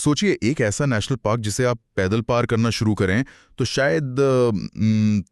सोचिए एक ऐसा नेशनल पार्क जिसे आप पैदल पार करना शुरू करें तो शायद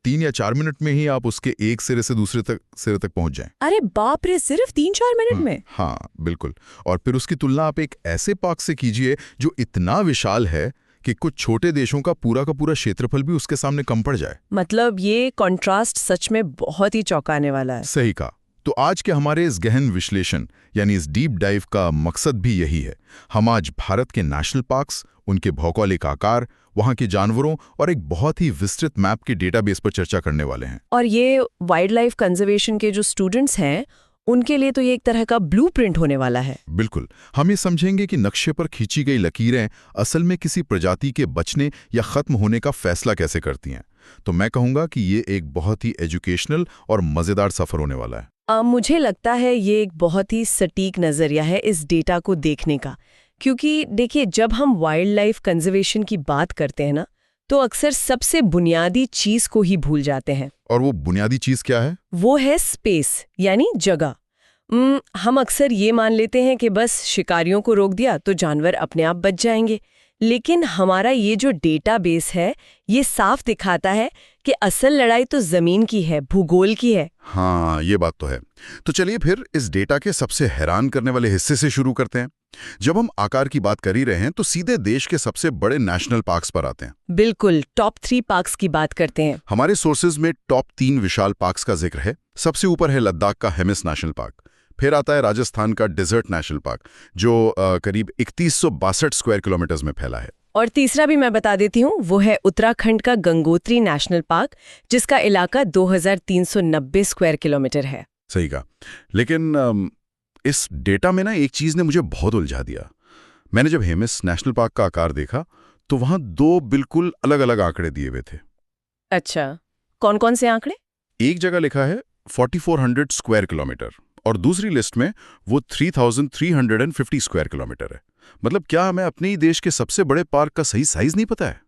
3 या 4 मिनट में ही आप उसके एक सिरे से दूसरे सिरे तक पहुंच जाएं। अरे बाप रे, सिर्फ 3-4 मिनट में? हाँ बिल्कुल। और फिर उसकी तुलना आप एक ऐसे पार्क से कीजिए जो इतना विशाल है कि कुछ छोटे देशों का पूरा क्षेत्रफल भी उसके सामने कम पड़ जाए। मतलब ये कॉन्ट्रास्ट सच में बहुत ही चौंकाने वाला है। सही कहा। तो आज के हमारे इस गहन विश्लेषण यानी इस डीप डाइव का मकसद भी यही है। हम आज भारत के नेशनल पार्क्स, उनके भौगोलिक आकार, वहां के जानवरों और एक बहुत ही विस्तृत मैप के डेटाबेस पर चर्चा करने वाले हैं। और ये वाइल्ड लाइफ कंजर्वेशन के जो स्टूडेंट्स हैं उनके लिए तो ये एक तरह का ब्लूप्रिंट होने वाला है। बिल्कुल। हम ये समझेंगे कि नक्शे पर खींची गई लकीरें असल में किसी प्रजाति के बचने या खत्म होने का फैसला कैसे करती हैं। तो मैं कहूंगा कि ये एक बहुत ही एजुकेशनल और मजेदार सफर होने वाला है। मुझे लगता है ये एक बहुत ही सटीक नजरिया है इस डेटा को देखने का, क्योंकि देखिए जब हम वाइल्ड लाइफ कंजर्वेशन की बात करते हैं ना तो अक्सर सबसे बुनियादी चीज को ही भूल जाते हैं। और वो बुनियादी चीज क्या है? वो है स्पेस यानी जगह। हम अक्सर ये मान लेते हैं कि बस शिकारियों को रोक दिया तो जानवर अपने आप बच जाएंगे, लेकिन हमारा ये जो डेटाबेस है ये साफ दिखाता है कि असल लड़ाई तो जमीन की है, भूगोल की है। हाँ, ये बात तो है। तो चलिए फिर इस डेटा के सबसे हैरान करने वाले हिस्से से शुरू करते हैं। जब हम आकार की बात कर ही रहे हैं तो सीधे देश के सबसे बड़े नेशनल पार्क्स पर आते हैं। बिल्कुल, टॉप 3 पार्क्स की बात करते हैं। हमारे सोर्सेज में टॉप 3 विशाल पार्क्स का जिक्र है। सबसे ऊपर है लद्दाख का हेमिस नेशनल पार्क, फिर आता है राजस्थान का डेजर्ट नेशनल पार्क जो करीब 3162 स्क्वायर किलोमीटर में फैला है। और तीसरा भी मैं बता देती हूँ, वो है उत्तराखंड का गंगोत्री नेशनल पार्क जिसका इलाका 2390 स्क्वायर किलोमीटर है। सही कहा। लेकिन इस डेटा में ना एक चीज ने मुझे बहुत उलझा दिया। मैंने जब हेमिस नेशनल पार्क का आकार देखा तो वहां 2 बिल्कुल अलग अलग आंकड़े दिए हुए थे। अच्छा, कौन कौन से आंकड़े? एक जगह लिखा है 4400 स्क्वायर किलोमीटर और दूसरी लिस्ट में वो 3350 स्क्वायर किलोमीटर है। मतलब क्या हमें अपने ही देश के सबसे बड़े पार्क का सही साइज नहीं पता है?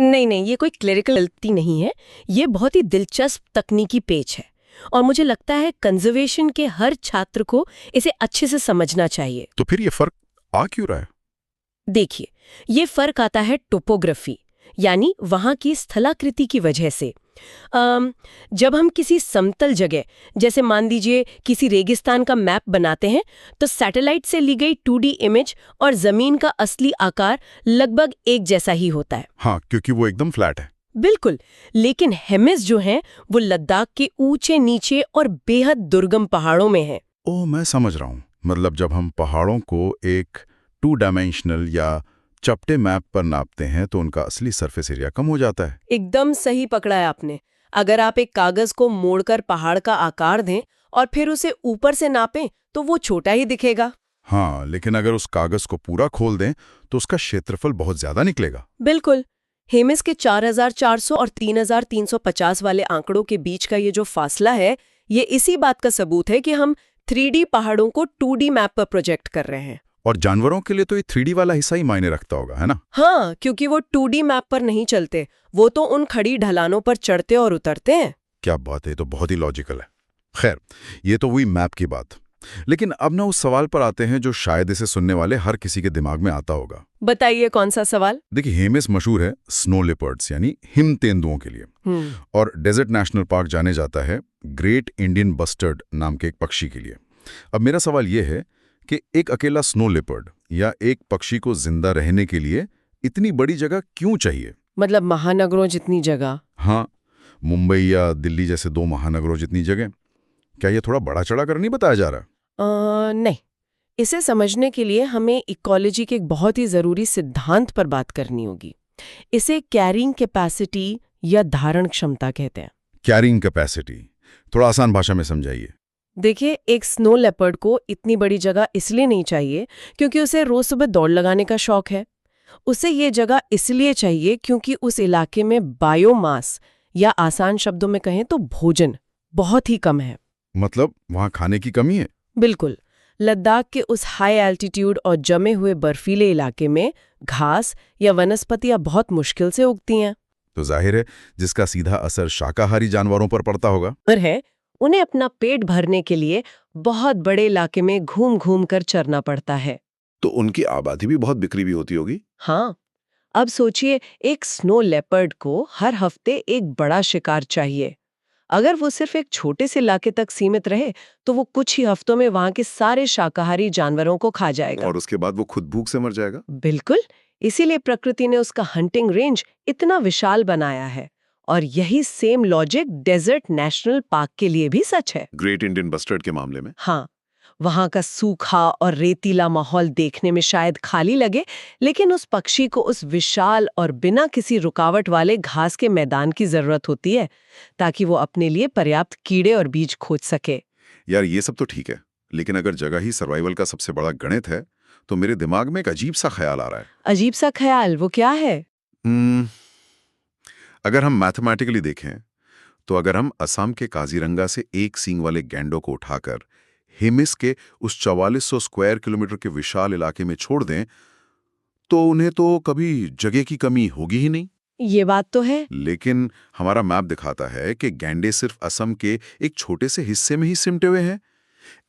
नहीं, ये कोई क्लेरिकल गलती नहीं है। ये बहुत ही दिलचस्प तकनीकी पेच है और मुझे लगता है कंजर्वेशन के हर छात्र को इसे अच्छे से समझना चाहिए। तो फिर ये फर्क आ क्यों रहा है? देखिए, ये फर्क आता है टोपोग्राफी यानी वहां की स्थलाकृति की वजह से। जब हम किसी समतल जगह जैसे मान लीजिए किसी रेगिस्तान का मैप बनाते हैं तो सैटेलाइट से ली गई 2D इमेज और जमीन का असली आकार लगभग एक जैसा ही होता है। हाँ, क्योंकि वो एकदम फ्लैट है। बिल्कुल, लेकिन हेमिस जो हैं वो लद्दाख के ऊंचे नीचे और बेहद दुर्गम पहाड़ों में हैं। ओह, मैं समझ रहा हूँ। मतलब जब हम पहाड़ों को एक 2 डायमेंशनल या चपटे मैप पर नापते हैं तो उनका असली सरफेस एरिया कम हो जाता है। एकदम सही पकड़ा है आपने। अगर आप एक कागज को मोड़कर पहाड़ का आकार दें और फिर उसे ऊपर से नापें तो वो छोटा ही दिखेगा। हाँ, लेकिन अगर उस कागज को पूरा खोल दें तो उसका क्षेत्रफल बहुत ज्यादा निकलेगा। बिल्कुल। हेमिस के 4400 और 3350 वाले आंकड़ों के बीच का ये जो फासला है ये इसी बात का सबूत है कि हम 3D पहाड़ों को 2D मैप पर प्रोजेक्ट कर रहे हैं। और जानवरों के लिए तो ये 3D वाला हिस्सा ही मायने रखता होगा, है ना? हाँ, क्योंकि वो 2D मैप पर नहीं चलते, वो तो उन खड़ी ढलानों पर चढ़ते और उतरते हैं। क्या बात है, तो बहुत ही लॉजिकल है। खैर, ये तो हुई मैप की बात। लेकिन अब ना उस सवाल पर आते हैं जो शायद इसे सुनने वाले हर किसी के दिमाग में आता होगा। बताइए, कौन सा सवाल? देखिए, हेमिस मशहूर है स्नो लेपर्ड्स यानी हिम तेंदुओं के लिए, और डेजर्ट नेशनल पार्क जाने जाता है ग्रेट इंडियन बस्टर्ड नाम के एक पक्षी के लिए। अब मेरा सवाल यह है कि एक अकेला स्नो लेपर्ड या एक पक्षी को जिंदा रहने के लिए इतनी बड़ी जगह क्यों चाहिए? मतलब महानगरों जितनी जगह? हाँ, मुंबई या दिल्ली जैसे 2 महानगरों जितनी जगह। क्या ये थोड़ा बड़ा चढ़ा कर नहीं बताया जा रहा? नहीं, इसे समझने के लिए हमें इकोलॉजी के एक बहुत ही जरूरी सिद्धांत पर बात करनी होगी। इसे कैरिंग कैपेसिटी या धारण क्षमता कहते हैं। कैरिंग कैपेसिटी थोड़ा आसान भाषा में समझाइए। देखिए, एक स्नो लेपर्ड को इतनी बड़ी जगह इसलिए नहीं चाहिए क्योंकि उसे रोज सुबह दौड़ लगाने का शौक है। उसे ये जगह इसलिए चाहिए क्योंकि उस इलाके में बायोमास या आसान शब्दों में कहें तो भोजन बहुत ही कम है। मतलब वहां खाने की कमी है? बिल्कुल। लद्दाख के उस हाई एल्टीट्यूड और जमे हुए बर्फीले इलाके में घास या वनस्पतियां बहुत मुश्किल से उगती हैं। तो जाहिर है जिसका सीधा असर शाकाहारी जानवरों पर पड़ता होगा। और है, उन्हें अपना पेट भरने के लिए बहुत बड़े इलाके में घूम घूम कर चरना पड़ता है। तो उनकी आबादी भी बहुत बिखरी भी होती होगी। हाँ, अब सोचिए एक स्नो लेपर्ड को हर हफ्ते एक बड़ा शिकार चाहिए। अगर वो सिर्फ एक छोटे से इलाके तक सीमित रहे तो वो कुछ ही हफ्तों में वहां के सारे शाकाहारी जानवरों को खा जाएगा। और उसके बाद वो खुद भूख से मर जाएगा। बिल्कुल, इसीलिए प्रकृति ने उसका हंटिंग रेंज इतना विशाल बनाया है। और यही same logic desert national park के लिए भी सच है। ग्रेट इंडियन बस्टर्ड के मामले में। हाँ, वहां का सूखा और रेतीला माहौल देखने में शायद खाली लगे, लेकिन उस पक्षी को उस विशाल और बिना किसी रुकावट वाले घास के मैदान की जरूरत होती है ताकि वो अपने लिए पर्याप्त कीड़े और बीज खोज सके। यार ये सब तो ठीक है, लेकिन अगर जगह ही सर्वाइवल का सबसे बड़ा गणित है तो मेरे दिमाग में एक अजीब सा ख्याल आ रहा है। अजीब सा ख्याल? वो क्या है? अगर हम मैथमेटिकली देखें तो अगर हम असम के काजीरंगा से एक सींग वाले गैंडों को उठाकर हिमिस के उस 4400 स्क्वायर किलोमीटर के विशाल इलाके में छोड़ दें तो उन्हें तो कभी जगह की कमी होगी ही नहीं। ये बात तो है। लेकिन हमारा मैप दिखाता है कि गैंडे सिर्फ असम के एक छोटे से हिस्से में ही सिमटे हुए हैं।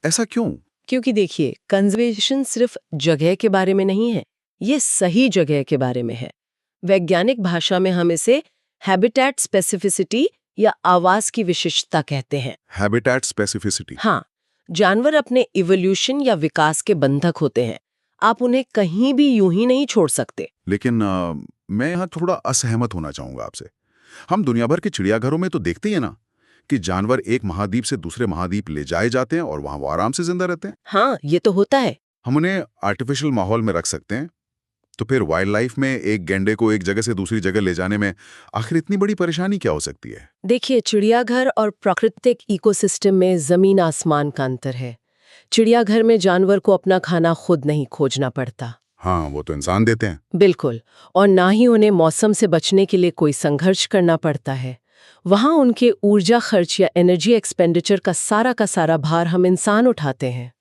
ऐसा क्यों? क्योंकि देखिए, कंजर्वेशन सिर्फ जगह के बारे में नहीं है, ये सही जगह के बारे में है। वैज्ञानिक भाषा में हम इसे हैबिटेट स्पेसिफिसिटी या आवास की विशिष्टता कहते हैं। Habitat specificity. हाँ, जानवर अपने इवोल्यूशन या विकास के बंधक होते हैं। आप उन्हें कहीं भी यूं ही नहीं छोड़ सकते। लेकिन मैं यहाँ थोड़ा असहमत होना चाहूंगा आपसे। हम दुनिया भर के चिड़ियाघरों में तो देखते ही हैं ना कि जानवर एक महाद्वीप से दूसरे महाद्वीप ले जाए जाते हैं और वहां वो आराम से जिंदा रहते हैं। हाँ, ये तो होता है। हम उन्हें आर्टिफिशियल माहौल में रख सकते हैं, तो फिर वाइल्ड लाइफ में एक गैंडे को एक जगह से दूसरी जगह ले जाने में आखिर इतनी बड़ी परेशानी क्या हो सकती है? देखिए, चिड़ियाघर और प्राकृतिक इकोसिस्टम में जमीन आसमान का अंतर है। चिड़ियाघर में जानवर को अपना खाना खुद नहीं खोजना पड़ता। हाँ, वो तो इंसान देते हैं। बिल्कुल, और ना ही उन्हें मौसम से बचने के लिए कोई संघर्ष करना पड़ता है। वहां उनके ऊर्जा खर्च या एनर्जी एक्सपेंडिचर का सारा भार हम इंसान उठाते हैं।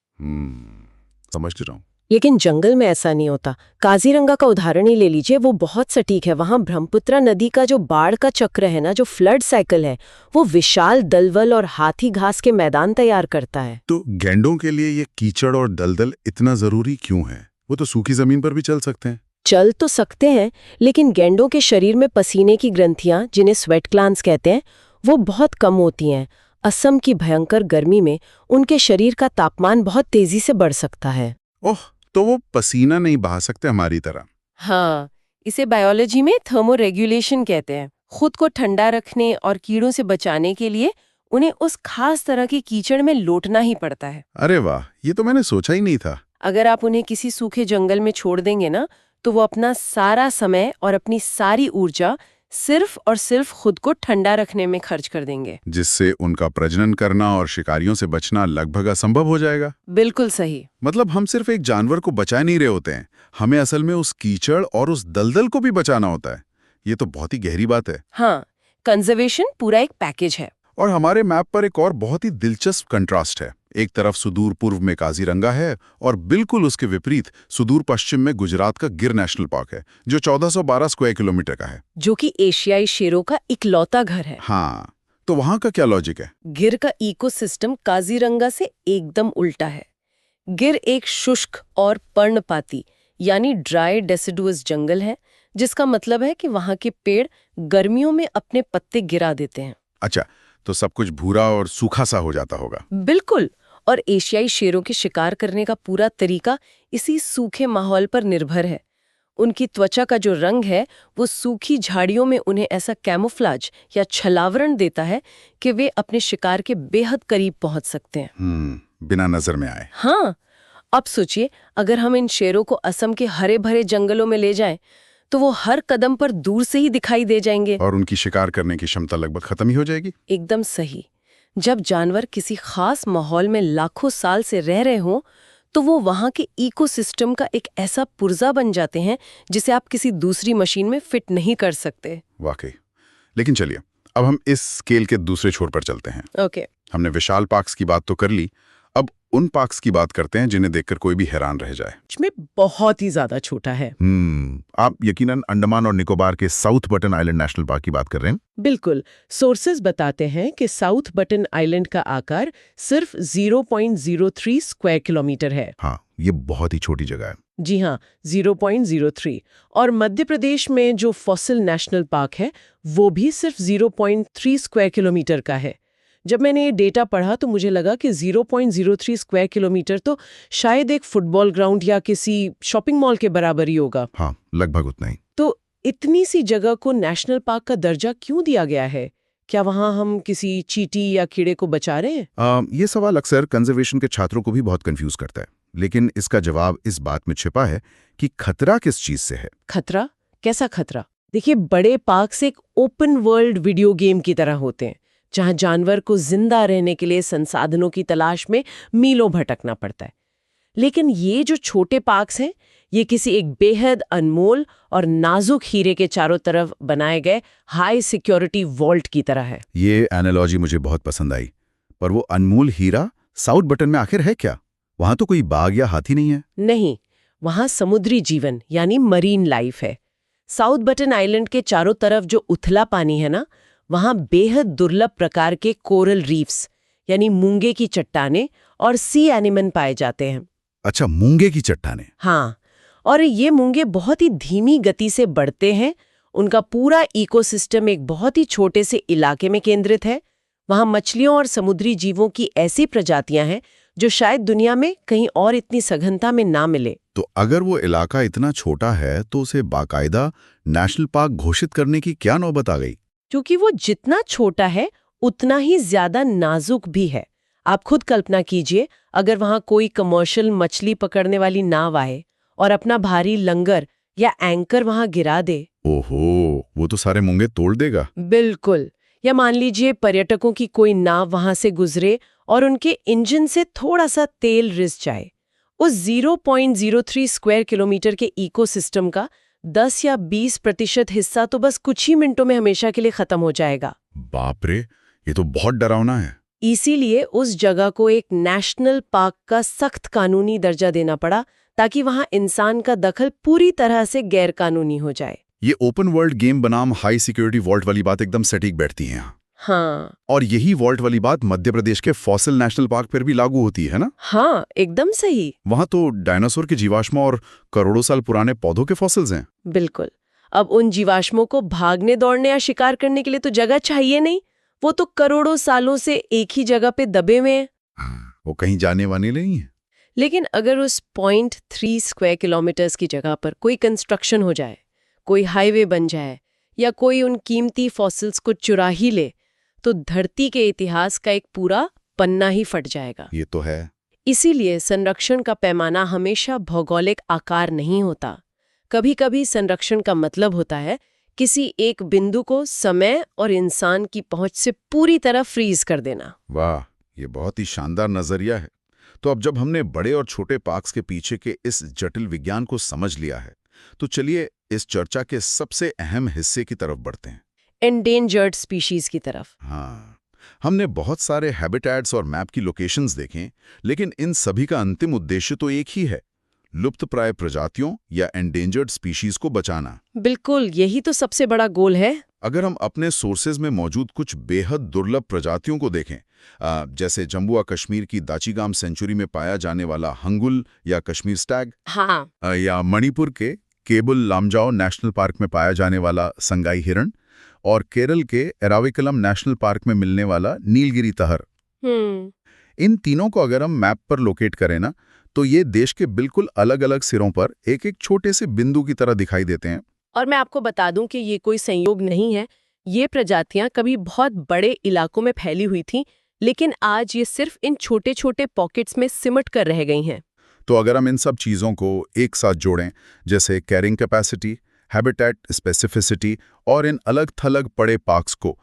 समझ रहा हूँ। लेकिन जंगल में ऐसा नहीं होता। काजीरंगा का उदाहरण ही ले लीजिए, वो बहुत सटीक है। वहां ब्रह्मपुत्र नदी का जो बाढ़ का चक्र है ना, जो फ्लड साइकिल है, वो विशाल दलदल और हाथी घास के मैदान तैयार करता है। तो गैंडों के लिए ये कीचड़ और दलदल इतना जरूरी क्यों है? वो तो सूखी जमीन पर भी चल सकते हैं। चल तो सकते हैं, लेकिन गैंडों के शरीर में पसीने की ग्रंथियां, जिन्हें स्वेट ग्लैंड्स कहते हैं, वो बहुत कम होती हैं। असम की भयंकर गर्मी में उनके शरीर का तापमान बहुत तेजी से बढ़ सकता है। ओह, तो वो पसीना नहीं बहा सकते हमारी तरह। हाँ, इसे बायोलॉजी में थर्मोरेगुलेशन कहते हैं। खुद को ठंडा रखने और कीड़ों से बचाने के लिए उन्हें उस खास तरह की कीचड़ में लोटना ही पड़ता है। अरे वाह, ये तो मैंने सोचा ही नहीं था। अगर आप उन्हें किसी सूखे जंगल में छोड़ देंगे ना, तो वो अपना सारा समय और अपनी सारी ऊर्जा सिर्फ और सिर्फ खुद को ठंडा रखने में खर्च कर देंगे, जिससे उनका प्रजनन करना और शिकारियों से बचना लगभग असंभव हो जाएगा। बिल्कुल सही। मतलब हम सिर्फ एक जानवर को बचा नहीं रहे होते हैं, हमें असल में उस कीचड़ और उस दलदल को भी बचाना होता है। ये तो बहुत ही गहरी बात है। हाँ, कंजर्वेशन पूरा एक पैकेज है। और हमारे मैप पर एक और बहुत ही दिलचस्प कंट्रास्ट है। एक तरफ सुदूर पूर्व में काजीरंगा है और बिल्कुल उसके विपरीत सुदूर पश्चिम में गुजरात का गिर नेशनल पार्क है, जो 1412 स्क्वायर किलोमीटर का है, जो कि एशियाई शेरों का इकलौता घर है। हाँ, तो वहां का क्या लॉजिक है? गिर का इकोसिस्टम काजीरंगा से एकदम उल्टा है। गिर एक शुष्क और पर्णपाती यानी ड्राई डेसिडुअस जंगल है, जिसका मतलब है कि वहां के पेड़ गर्मियों में अपने पत्ते गिरा देते हैं। अच्छा, तो सब कुछ भूरा और सूखा सा हो जाता होगा। बिल्कुल, और एशियाई शेरों के शिकार करने का पूरा तरीका इसी सूखे माहौल पर निर्भर है। उनकी त्वचा का जो रंग है वो सूखी झाड़ियों में उन्हें ऐसा कैमोफ्लाज या छलावरण देता है कि वे अपने शिकार के बेहद करीब पहुंच सकते हैं, बिना नजर में आए। हाँ, अब सोचिए, अगर हम इन शेरों को असम के हरे भरे जंगलों में ले जाएं, तो वो हर कदम पर दूर से ही दिखाई दे जाएंगे और उनकी शिकार करने की क्षमता लगभग खत्म ही हो जाएगी। एकदम सही। जब जानवर किसी खास माहौल में लाखों साल से रह रहे हों, तो वो वहां के इकोसिस्टम का एक ऐसा पुर्जा बन जाते हैं जिसे आप किसी दूसरी मशीन में फिट नहीं कर सकते। वाकई। लेकिन चलिए, अब हम इस स्केल के दूसरे छोर पर चलते हैं। ओके। हमने विशाल पार्क्स की बात तो कर ली, अब उन पार्क्स की बात करते हैं जिन्हें देखकर कोई भी हैरान रह जाए। इसमें बहुत ही ज्यादा छोटा है। आप यकीनन अंडमान और निकोबार के south button island national park की बात कर रहे हैं। बिल्कुल। सोर्सेज बताते हैं कि साउथ बटन आइलैंड का आकार सिर्फ 0.03 स्क्वायर किलोमीटर है। हाँ, ये बहुत ही छोटी जगह है। जी हाँ, 0.03। और मध्य प्रदेश में जो फॉसिल नेशनल पार्क है वो भी सिर्फ 0.3 स्क्वायर किलोमीटर का है। जब मैंने ये डेटा पढ़ा तो मुझे लगा कि 0.03 स्क्वायर किलोमीटर तो शायद एक फुटबॉल ग्राउंड या किसी शॉपिंग मॉल के बराबर ही होगा। हाँ, लगभग उतना ही। तो इतनी सी जगह को नेशनल पार्क का दर्जा क्यों दिया गया है? क्या वहाँ हम किसी चींटी या कीड़े को बचा रहे हैं? ये सवाल अक्सर कंजर्वेशन के छात्रों को भी बहुत कंफ्यूज करता है, लेकिन इसका जवाब इस बात में छिपा है कि खतरा किस चीज से है। खतरा? कैसा खतरा? देखिए, बड़े पार्क्स एक ओपन वर्ल्ड वीडियो गेम की तरह होते हैं, जहां जानवर को जिंदा रहने के लिए संसाधनों की तलाश में मीलों भटकना पड़ता है। लेकिन ये जो छोटे पार्क्स हैं, ये किसी एक बेहद अनमोल और नाजुक हीरे के चारों तरफ बनाए गए हाई सिक्योरिटी वॉल्ट की तरह है। ये एनालॉजी मुझे बहुत पसंद आई। पर वो अनमोल हीरा साउथ बटन में आखिर है क्या? वहां तो कोई बाघ या हाथी नहीं है। नहीं, वहां समुद्री जीवन यानी मरीन लाइफ है। साउथ बटन आइलैंड के चारों तरफ जो उथला पानी है ना, वहां बेहद दुर्लभ प्रकार के कोरल रीफ्स यानी मूंगे की चट्टानें और सी एनिमन पाए जाते हैं। अच्छा, मूंगे की चट्टानें। हाँ, और ये मूंगे बहुत ही धीमी गति से बढ़ते हैं। उनका पूरा इकोसिस्टम एक बहुत ही छोटे से इलाके में केंद्रित है। वहाँ मछलियों और समुद्री जीवों की ऐसी प्रजातियां हैं जो शायद दुनिया में कहीं और इतनी सघनता में ना मिले। तो अगर वो इलाका इतना छोटा है तो उसे बाकायदा नेशनल पार्क घोषित करने की क्या नौबत आ गई? क्योंकि वो जितना छोटा है उतना ही ज्यादा नाजुक भी है। आप खुद कल्पना कीजिए, अगर वहाँ कोई कमर्शियल मछली पकड़ने वाली नाव आए और अपना भारी लंगर या एंकर वहाँ गिरा दे। ओहो, वो तो सारे मूंगे तोड़ देगा। बिल्कुल। या मान लीजिए पर्यटकों की कोई नाव वहां से गुजरे और उनके इंजन से थोड़ा सा तेल रिस जाए। उस 0.03 स्क्वायर किलोमीटर के इकोसिस्टम का 10 या 20% हिस्सा तो बस कुछ ही मिनटों में हमेशा के लिए खत्म हो जाएगा। बाप रे, ये तो बहुत डरावना है। इसीलिए उस जगह को एक नेशनल पार्क का सख्त कानूनी दर्जा देना पड़ा, ताकि वहां इंसान का दखल पूरी तरह से गैर कानूनी हो जाए। ये ओपन वर्ल्ड गेम बनाम हाई सिक्योरिटी वॉल्ट वाली बात एकदम सटीक बैठती है। हाँ, और यही वॉल्ट वाली बात मध्य प्रदेश के फॉसिल नेशनल पार्क पर भी लागू होती है ना? हाँ, एकदम सही। वहां तो डायनासोर के जीवाश्म और करोड़ों साल पुराने पौधों के फॉसिल्स हैं। बिल्कुल। अब उन जीवाश्मों को भागने दौड़ने या शिकार करने के लिए तो जगह चाहिए नहीं, वो तो करोड़ों सालों से एक ही जगह पे दबे हुए हैं। वो कहीं जाने वाले नहीं है। लेकिन अगर उस 0.3 स्क्वायर किलोमीटर्स की जगह पर कोई कंस्ट्रक्शन हो जाए, कोई हाईवे बन जाए या कोई उन कीमती फॉसिल्स को चुरा ही ले, तो धरती के इतिहास का एक पूरा पन्ना ही फट जाएगा। ये तो है। इसीलिए संरक्षण का पैमाना हमेशा भौगोलिक आकार नहीं होता। कभी-कभी संरक्षण का मतलब होता है किसी एक बिंदु को समय और इंसान की पहुंच से पूरी तरह फ्रीज कर देना। वाह, ये बहुत ही शानदार नजरिया है। तो अब जब हमने बड़े और छोटे पार्क्स के पीछे के इस जटिल विज्ञान को समझ लिया है, तो चलिए इस चर्चा के सबसे अहम हिस्से की तरफ बढ़ते हैं, एंडेंजर्ड स्पीशीज की तरफ। हाँ, हमने बहुत सारे हैबिटेट्स और मैप की लोकेशंस देखें, लेकिन इन सभी का अंतिम उद्देश्य तो एक ही है, लुप्तप्राय प्रजातियों या एंडेंजर्ड स्पीशीज को बचाना। बिल्कुल, यही तो सबसे बड़ा गोल है। अगर हम अपने सोर्सेज में मौजूद कुछ बेहद दुर्लभ प्रजातियों को देखें, जैसे जम्मू और कश्मीर की दाचीगाम सेंचुरी में पाया जाने वाला हंगुल या कश्मीर स्टैग, हाँ, या मणिपुर के केबुल लामजाओ नेशनल पार्क में पाया जाने वाला संगाई हिरण, और केरल के एराविकुलम नेशनल पार्क में मिलने वाला नीलगिरी तहर। इन तीनों को अगर हम मैप पर लोकेट करें ना, तो ये देश के बिल्कुल अलग अलग सिरों पर एक एक छोटे से बिंदु की तरह दिखाई देते हैं। और मैं आपको बता दूं कि ये कोई संयोग नहीं है। ये प्रजातियां कभी बहुत बड़े इलाकों में फैली हुई थीं, लेकिन आज ये सिर्फ इन छोटे छोटे पॉकेट्स में सिमट कर रह गई हैं। तो अगर हम इन सब चीज़ों को एक साथ जोड़ें, जैसे कैरिंग कैपेसिटी, हैबिटेट स्पेसिफिसिटी और इन अलग थलग पड़े पार्क्स को,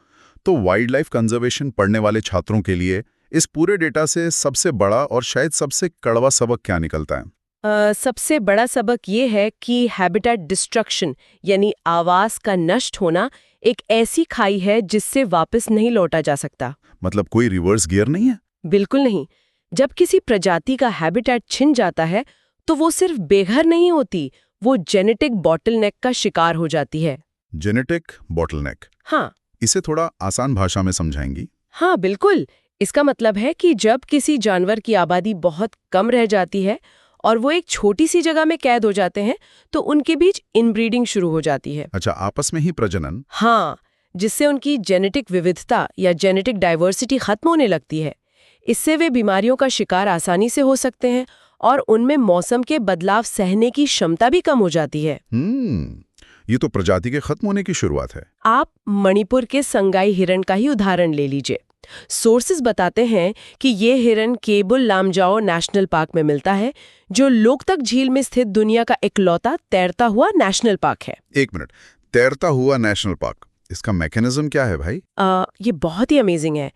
तो वाइल्ड लाइफ कंजर्वेशन पढ़ने वाले छात्रों के लिए इस पूरे डेटा से सबसे बड़ा और शायद सबसे कड़वा सबक क्या निकलता है? सबसे बड़ा सबक ये है कि हैबिटेट डिस्ट्रक्शन यानी आवास का नष्ट होना एक ऐसी खाई है जिससे वापस नहीं लौटा जा सकता। मतलब कोई रिवर्स गियर नहीं है? बिल्कुल नहीं। जब किसी प्रजाति का हैबिटेट छिन जाता है तो वो सिर्फ बेघर नहीं होती, वो जेनेटिक बॉटलनेक का शिकार हो जाती है। Genetic bottleneck? हाँ। इसे थोड़ा आसान भाषा में समझाएंगी? हाँ बिल्कुल। इसका मतलब है कि जब किसी जानवर की आबादी बहुत कम रह जाती है और वो एक छोटी सी जगह में कैद हो जाते हैं तो उनके बीच इनब्रीडिंग शुरू हो जाती है। अच्छा, आपस में ही प्रजनन? हाँ, जिससे उनकी जेनेटिक विविधता या जेनेटिक डाइवर्सिटी खत्म होने लगती है। इससे वे बीमारियों का शिकार आसानी से हो सकते हैं और उनमें मौसम के बदलाव सहने की क्षमता भी कम हो जाती है। ये तो प्रजाति के खत्म होने की शुरुआत है। आप मणिपुर के संगाई हिरण का ही उदाहरण ले लीजिए। सोर्सेज बताते हैं कि ये हिरण केबुल लामजाओ नेशनल पार्क में मिलता है, जो लोकतक झील में स्थित दुनिया का इकलौता तैरता हुआ नेशनल पार्क है। एक मिनट, तैरता हुआ नेशनल पार्क, इसका मैकेनिज्म क्या है भाई? ये बहुत ही अमेजिंग है।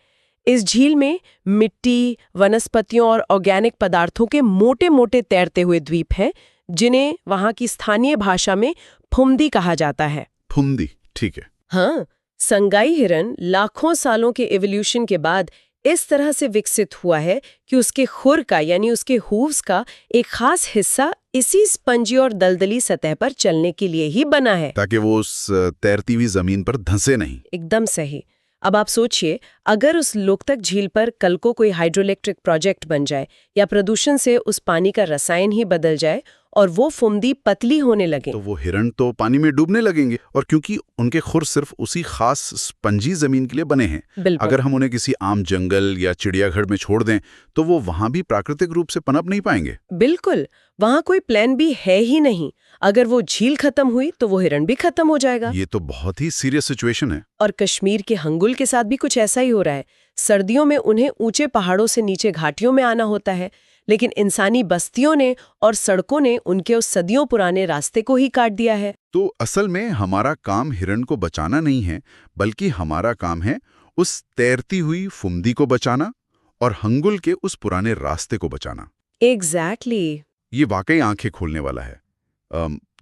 इस झील में मिट्टी, वनस्पतियों और ऑर्गेनिक पदार्थों के मोटे मोटे तैरते हुए द्वीप हैं, जिन्हें वहां की स्थानीय भाषा में फुमदी कहा जाता है। फुमदी, ठीक है। हाँ, संगाई हिरन लाखों सालों के एवोल्यूशन के बाद इस तरह से विकसित हुआ है कि उसके खुर का यानी उसके हूव्स का एक खास हिस्सा इसी स्पंजी और दलदली सतह पर चलने के लिए ही बना है, ताकि वो उस तैरती हुई जमीन पर धंसे नहीं। एकदम सही। अब आप सोचिए, अगर उस लोकतक झील पर कल को कोई हाइड्रोइलेक्ट्रिक प्रोजेक्ट बन जाए या प्रदूषण से उस पानी का रसायन ही बदल जाए और वो फुमदी पतली होने लगे, तो वो हिरण तो पानी में डूबने लगेंगे। और क्योंकि उनके खुर सिर्फ उसी खास स्पंजी जमीन के लिए बने हैं, अगर हम उन्हें किसी आम जंगल या चिड़ियाघर में छोड़ दें तो वो वहां भी प्राकृतिक रूप से पनप नहीं पाएंगे। बिल्कुल, वहां कोई प्लान भी है ही नहीं। अगर वो झील खत्म हुई तो वो हिरण भी खत्म हो जाएगा। ये तो बहुत ही सीरियस सिचुएशन है। और कश्मीर के हंगुल के साथ भी कुछ ऐसा ही हो रहा है। सर्दियों में उन्हें ऊंचे पहाड़ों से नीचे घाटियों में आना होता है, लेकिन इंसानी बस्तियों ने और सड़कों ने उनके उस सदियों पुराने रास्ते को ही काट दिया है। तो असल में हमारा काम हिरण को बचाना नहीं है, बल्कि हमारा काम है उस तैरती हुई फुमदी को बचाना और हंगुल के उस पुराने रास्ते को बचाना। एग्जैक्टली। ये वाकई आंखें खोलने वाला है।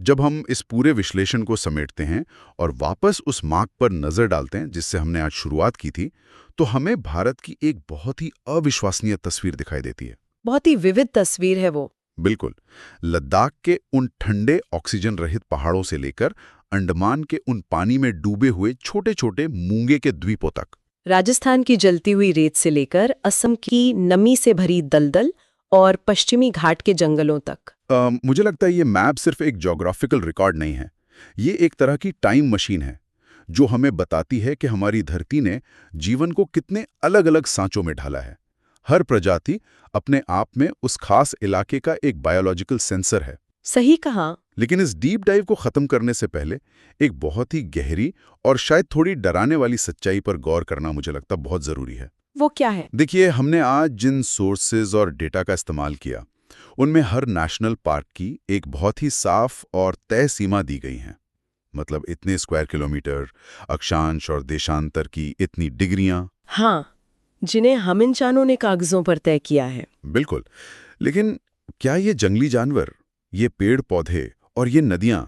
जब हम इस पूरे विश्लेषण को समेटते हैं और वापस उस मार्ग पर नजर डालते हैं जिससे हमने आज शुरुआत की थी, तो हमें भारत की एक बहुत ही अविश्वसनीय तस्वीर दिखाई देती है। बहुत ही विविध तस्वीर है वो। बिल्कुल। लद्दाख के उन ठंडे ऑक्सीजन रहित पहाड़ों से लेकर अंडमान के उन पानी में डूबे हुए छोटे छोटे मूंगे के द्वीपों तक, राजस्थान की जलती हुई रेत से लेकर असम की नमी से भरी दलदल और पश्चिमी घाट के जंगलों तक। मुझे लगता है ये मैप सिर्फ एक ज्योग्राफिकल रिकॉर्ड नहीं है, ये एक तरह की टाइम मशीन है जो हमें बताती है कि हमारी धरती ने जीवन को कितने अलग अलग सांचों में ढाला है। हर प्रजाति अपने आप में उस खास इलाके का एक बायोलॉजिकल सेंसर है। सही कहा। लेकिन इस डीप डाइव को खत्म करने से पहले एक बहुत ही गहरी और शायद थोड़ी डराने वाली सच्चाई पर गौर करना मुझे लगता बहुत जरूरी है। वो क्या है? देखिए, हमने आज जिन सोर्सेज और डेटा का इस्तेमाल किया, उनमें हर नेशनल पार्क की एक बहुत ही साफ और तय सीमा दी गई है। मतलब इतने स्क्वायर किलोमीटर, अक्षांश और देशांतर की इतनी डिग्रियां। हाँ, जिन्हें हम इंसानों ने कागजों पर तय किया है। बिल्कुल। लेकिन क्या ये जंगली जानवर, ये पेड़ पौधे और ये नदियां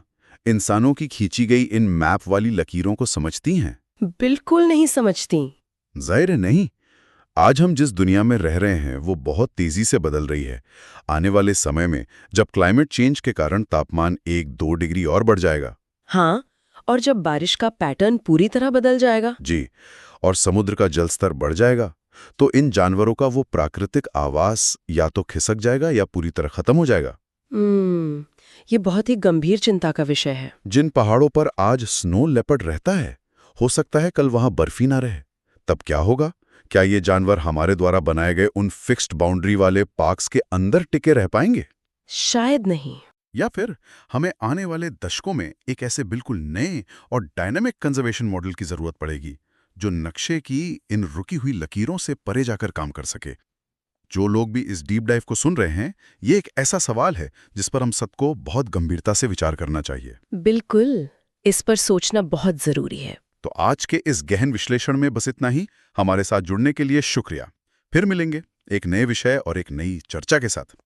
इंसानों की खींची गई इन मैप वाली लकीरों को समझती हैं? बिल्कुल नहीं समझती। जाहिर है नहीं। आज हम जिस दुनिया में रह रहे हैं वो बहुत तेजी से बदल रही है। आने वाले समय में जब क्लाइमेट चेंज के कारण तापमान 1-2 डिग्री और बढ़ जाएगा। हाँ, और जब बारिश का पैटर्न पूरी तरह बदल जाएगा। जी, और समुद्र का जलस्तर बढ़ जाएगा, तो इन जानवरों का वो प्राकृतिक आवास या तो खिसक जाएगा या पूरी तरह खत्म हो जाएगा। ये बहुत ही गंभीर चिंता का विषय है। जिन पहाड़ों पर आज स्नो लेपर्ड रहता है, हो सकता है कल वहां बर्फ ही ना रहे। तब क्या होगा? क्या ये जानवर हमारे द्वारा बनाए गए उन फिक्स्ड बाउंड्री वाले पार्क्स के अंदर टिके रह पाएंगे? शायद नहीं। या फिर हमें आने वाले दशकों में एक ऐसे बिल्कुल नए और डायनामिक कंजर्वेशन मॉडल की जरूरत पड़ेगी जो नक्शे की इन रुकी हुई लकीरों से परे जाकर काम कर सके। जो लोग भी इस डीप डाइव को सुन रहे हैं, ये एक ऐसा सवाल है जिस पर हम सबको बहुत गंभीरता से विचार करना चाहिए। बिल्कुल, इस पर सोचना बहुत जरूरी है। तो आज के इस गहन विश्लेषण में बस इतना ही। हमारे साथ जुड़ने के लिए शुक्रिया। फिर मिलेंगे एक नए विषय और एक नई चर्चा के साथ।